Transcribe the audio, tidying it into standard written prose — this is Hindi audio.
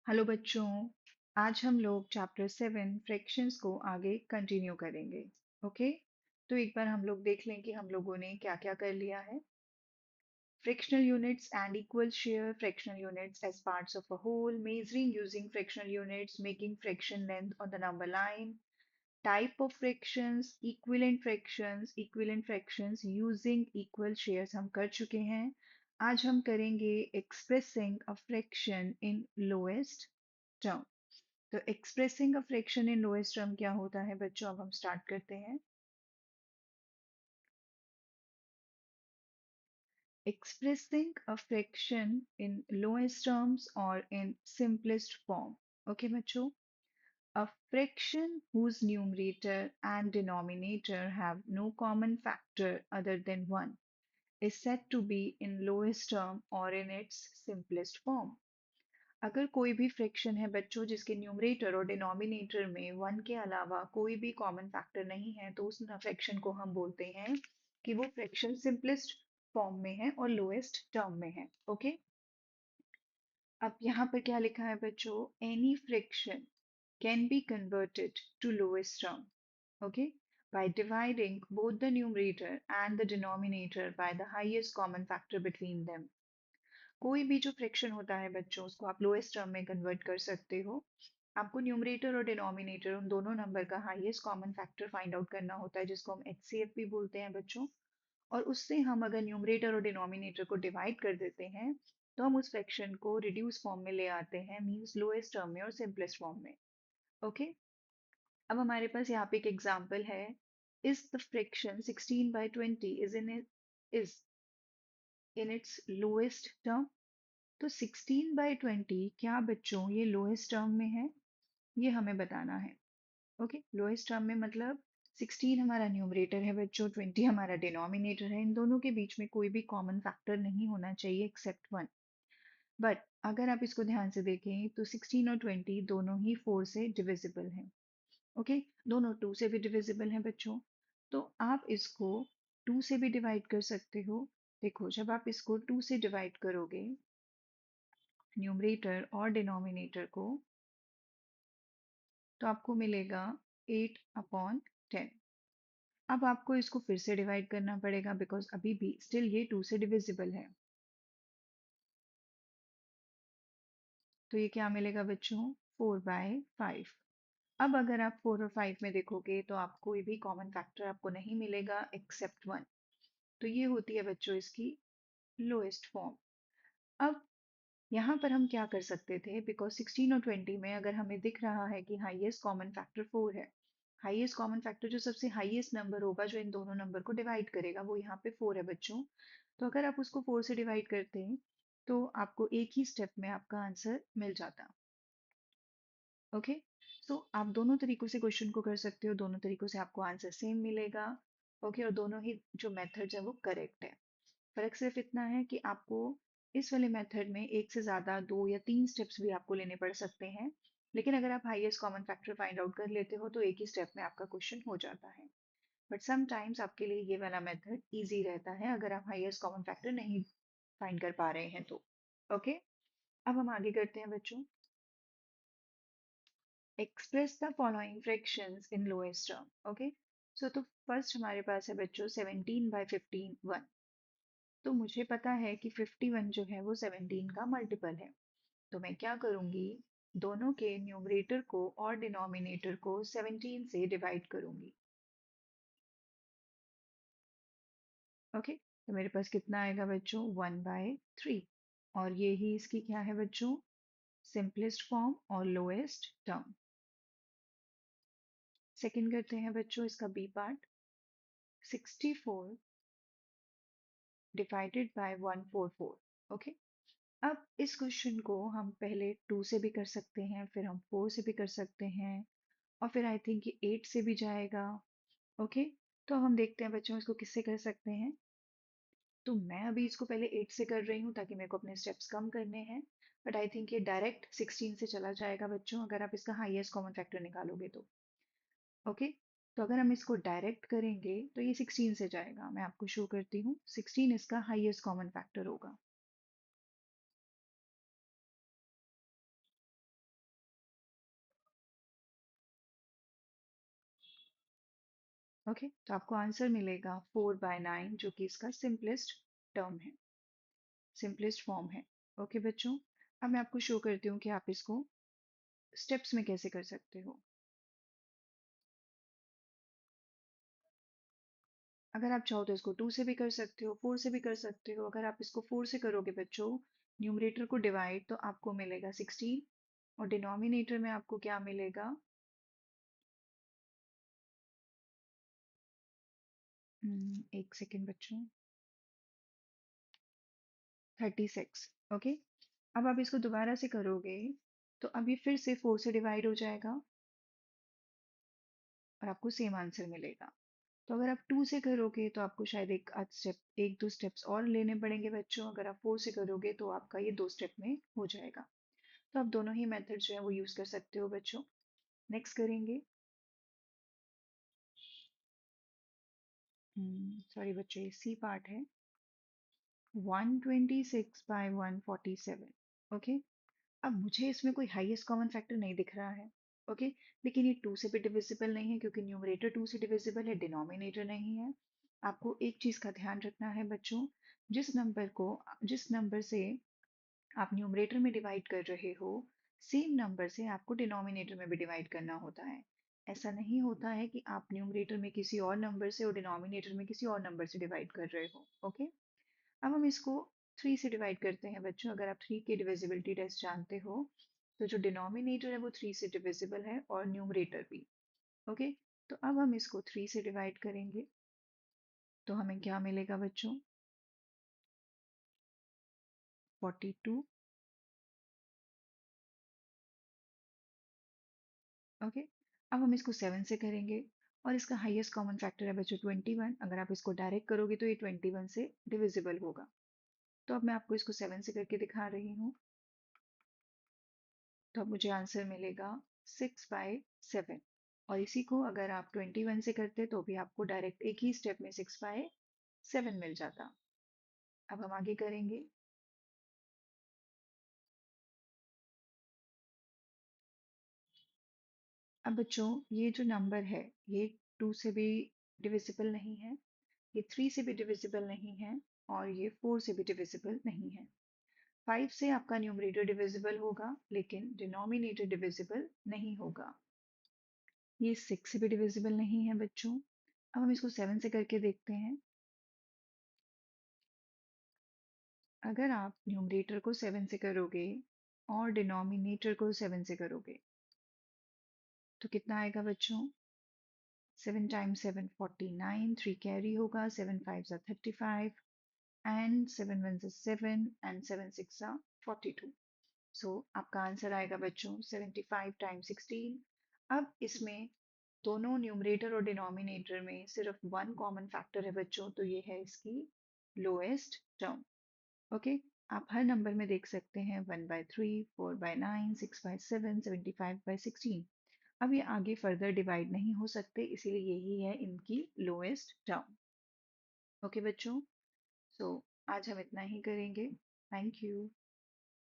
हेलो बच्चों। आज हम लोग चैप्टर 7 फ्रैक्शंस को आगे कंटिन्यू करेंगे। ओके। तो एक बार हम लोग देख लें कि हम लोगों ने क्या क्या कर लिया है। Fractional units and equal share fractional units as parts of a whole, measuring using fractional units, making fraction length on the number line, type of fractions, equivalent fractions using equal shares हम कर चुके हैं। आज हम करेंगे expressing a fraction in lowest term। तो expressing a fraction in lowest term क्या होता है बच्चों, अब हम स्टार्ट करते हैं। Expressing a fraction in lowest terms और इन सिंपलेस्ट फॉर्म। ओके बच्चों, a fraction whose numerator and denominator have no common factor other than 1 is said to be in lowest term or in its simplest form। अगर कोई भी फ्रैक्शन है बच्चों जिसके न्यूमरेटर और डिनोमिनेटर में वन के अलावा कोई भी कॉमन फैक्टर नहीं है, तो उस फ्रैक्शन को हम बोलते हैं कि वो फ्रैक्शन सिंपलेस्ट फॉर्म में है और लोएस्ट टर्म में है। ओके। अब यहाँ पर क्या लिखा है बच्चों, any fraction can be converted to lowest term, okay, by dividing both the numerator and the denominator by the highest common factor between them। कोई भी जो फ्रैक्शन होता है बच्चों उसको आप लोएस्ट टर्म में कन्वर्ट कर सकते हो। आपको न्यूमरेटर और डिनोमिनेटर उन दोनों नंबर का highest common factor find out करना होता है, जिसको हम एचसीएफ भी बोलते हैं बच्चों। और उससे हम अगर न्यूमरेटर और डिनोमिनेटर को डिवाइड कर देते हैं तो हम उस फ्रैक्शन को रिड्यूस फॉर्म में ले आते हैं, मींस लोएस्ट टर्म में और सिंपलेस्ट फॉर्म में। ओके। अब हमारे पास यहाँ पे एक एग्जांपल है। Is the fraction 16/20 is in its lowest term. तो 16/20 क्या बच्चों ये लोएस्ट टर्म में है, ये हमें बताना है। ओके, लोएस्ट टर्म में मतलब 16 हमारा न्यूमरेटर है बच्चों, 20 हमारा डिनोमिनेटर है। इन दोनों के बीच में कोई भी कॉमन फैक्टर नहीं होना चाहिए एक्सेप्ट 1। बट अगर आप इसको ध्यान से देखें तो 16 और 20 दोनों ही 4 से डिविजिबल हैं। ओके, दोनों 2 से भी डिविजिबल हैं बच्चों। तो आप इसको 2 से भी डिवाइड कर सकते हो। देखो, जब आप इसको 2 से डिवाइड करोगे न्यूमरेटर और डिनोमिनेटर को, तो आपको मिलेगा 8/10। अब आपको इसको फिर से डिवाइड करना पड़ेगा बिकॉज अभी भी स्टिल ये 2 से डिविजिबल है। तो ये क्या मिलेगा बच्चों, 4/5। अब अगर आप 4 और 5 में देखोगे तो आप कोई भी कॉमन फैक्टर आपको नहीं मिलेगा एक्सेप्ट 1। तो ये होती है बच्चों इसकी लोएस्ट फॉर्म। अब यहाँ पर हम क्या कर सकते थे, बिकॉज 16 और 20 में अगर हमें दिख रहा है कि हाईएस्ट कॉमन फैक्टर 4 है, हाईएस्ट कॉमन फैक्टर जो सबसे हाईएस्ट नंबर होगा जो इन दोनों नंबर को डिवाइड करेगा वो यहाँ पे 4 है बच्चों। तो अगर आप उसको 4 से डिवाइड करते हैं तो आपको एक ही स्टेप में आपका आंसर मिल जाता। ओके। तो आप दोनों तरीकों से क्वेश्चन को कर सकते हो, दोनों तरीकों से आपको आंसर सेम मिलेगा। ओके, और दोनों ही जो मेथड्स है वो करेक्ट है। फर्क सिर्फ इतना है कि आपको इस वाले मेथड में एक से ज़्यादा 2 या 3 स्टेप्स भी आपको लेने पड़ सकते हैं, लेकिन अगर आप highest common factor find out कर लेते हो तो एक ही स्टेप में आपका क्वेश्चन हो जाता है। बट समटाइम्स आपके लिए ये वाला मेथड इजी रहता है अगर आप हाईएस्ट कॉमन फैक्टर नहीं फाइंड कर पा रहे हैं तो। ओके। अब हम आगे करते हैं बच्चों। Express the following fractions in lowest term. Okay. So तो फर्स्ट हमारे पास है बच्चों 17/15 1। तो मुझे पता है कि 51 जो है वो 17 का मल्टीपल है। तो मैं क्या करूंगी, दोनों के न्यूमरेटर को और डिनोमिनेटर को 17 से डिवाइड करूंगी। ओके। तो मेरे पास कितना आएगा बच्चों, 1/3। और ये ही इसकी क्या है बच्चों, सिंपलेस्ट फॉर्म और लोएस्ट टर्म। सेकंड करते हैं बच्चों इसका B part. 64 divided by 144। Okay. अब इस क्वेश्चन को हम पहले 2 से भी कर सकते हैं, फिर हम 4 से भी कर सकते हैं, और फिर आई थिंक ये 8 से भी जाएगा। ओके। तो हम देखते हैं बच्चों इसको किससे कर सकते हैं। तो मैं अभी इसको पहले 8 से कर रही हूँ ताकि मेरे को अपने स्टेप्स कम करने हैं। बट आई थिंक ये डायरेक्ट 16 से चला जाएगा बच्चों, अगर आप इसका हाईएस्ट कॉमन फैक्टर निकालोगे तो। ओके। तो अगर हम इसको डायरेक्ट करेंगे तो ये 16 से जाएगा। मैं आपको शो करती हूँ, 16 इसका हाईएस्ट कॉमन फैक्टर होगा। ओके, तो आपको आंसर मिलेगा 4/9 जो कि इसका सिंपलेस्ट टर्म है, सिंपलेस्ट फॉर्म है। ओके बच्चों, अब मैं आपको शो करती हूँ कि आप इसको स्टेप्स में कैसे कर सकते हो। अगर आप चाहो तो इसको 2 से भी कर सकते हो, 4 से भी कर सकते हो। अगर आप इसको 4 से करोगे बच्चों, न्यूमरेटर को डिवाइड, तो आपको मिलेगा 16 और डिनोमिनेटर में आपको क्या मिलेगा? एक सेकेंड बच्चों, 36। ओके, अब आप इसको दोबारा से करोगे तो अब ये फिर से 4 से डिवाइड हो जाएगा और आपको सेम आंसर मिलेगा। तो अगर आप 2 से करोगे तो आपको शायद एक दो स्टेप्स और लेने पड़ेंगे बच्चों। अगर आप 4 से करोगे तो आपका ये 2 स्टेप में हो जाएगा। तो आप दोनों ही मेथड जो है वो यूज कर सकते हो बच्चों। नेक्स्ट करेंगे। सॉरी बच्चों, ये सी पार्ट है। 126/147। ओके, अब मुझे इसमें कोई हाईएस्ट कॉमन फैक्टर नहीं दिख रहा है। ओके, लेकिन ये 2 से भी डिविजिबल नहीं है क्योंकि न्यूमरेटर 2 से डिविजिबल है, डिनोमिनेटर नहीं है। आपको एक चीज का ध्यान रखना है बच्चों, जिस नंबर से आप न्यूमरेटर में डिवाइड कर रहे हो, सेम नंबर से आपको डिनोमिनेटर में भी डिवाइड करना होता है। ऐसा नहीं होता है कि आप न्यूमरेटर में किसी और नंबर से और डिनोमिनेटर में किसी और नंबर से डिवाइड कर रहे हो। ओके, अब हम इसको 3 से डिवाइड करते हैं बच्चों। अगर आप 3 की डिविजिबिलिटी टेस्ट जानते हो तो जो डिनोमिनेटर है वो 3 से डिविजिबल है और न्यूमरेटर भी। ओके, तो अब हम इसको 3 से डिवाइड करेंगे तो हमें क्या मिलेगा बच्चों? 42। ओके, अब हम इसको 7 से करेंगे और इसका हाईएस्ट कॉमन फैक्टर है बच्चों 21। अगर आप इसको डायरेक्ट करोगे तो ये 21 से डिविजिबल होगा। तो अब मैं आपको इसको 7 से करके दिखा रही हूँ। तो अब मुझे आंसर मिलेगा 6/7। और इसी को अगर आप 21 से करते तो भी आपको डायरेक्ट एक ही स्टेप में 6/7 मिल जाता। अब हम आगे करेंगे। अब बच्चों, ये जो नंबर है ये 2 से भी डिविजिबल नहीं है, ये 3 से भी डिविजिबल नहीं है और ये 4 से भी डिविजिबल नहीं है। 5 से आपका न्यूमरेटर डिविजिबल होगा लेकिन डिनोमिनेटर डिविजिबल नहीं होगा। ये 6 से भी डिविजिबल नहीं है बच्चों। अब हम इसको 7 से करके देखते हैं। अगर आप न्यूमरेटर को 7 से करोगे और डिनोमिनेटर को 7 से करोगे तो कितना आएगा बच्चों? 7 टाइम्स 7 49, 3 कैरी होगा, 7 5 35 एंड 7 1 7 एंड 7 6 42। सो आपका आंसर आएगा बच्चों 75 टाइम्स 16। अब इसमें दोनों न्यूमरेटर और डिनोमिनेटर में सिर्फ वन कॉमन फैक्टर है बच्चों, तो ये है इसकी लोएस्ट टर्म। ओके, आप हर नंबर में देख सकते हैं 1/3, 4/9, 6/7, 75/16। अब ये आगे फर्दर डिवाइड नहीं हो सकते, इसीलिए यही है इनकी लोएस्ट टर्म। ओके बच्चों, सो आज हम इतना ही करेंगे। Thank you.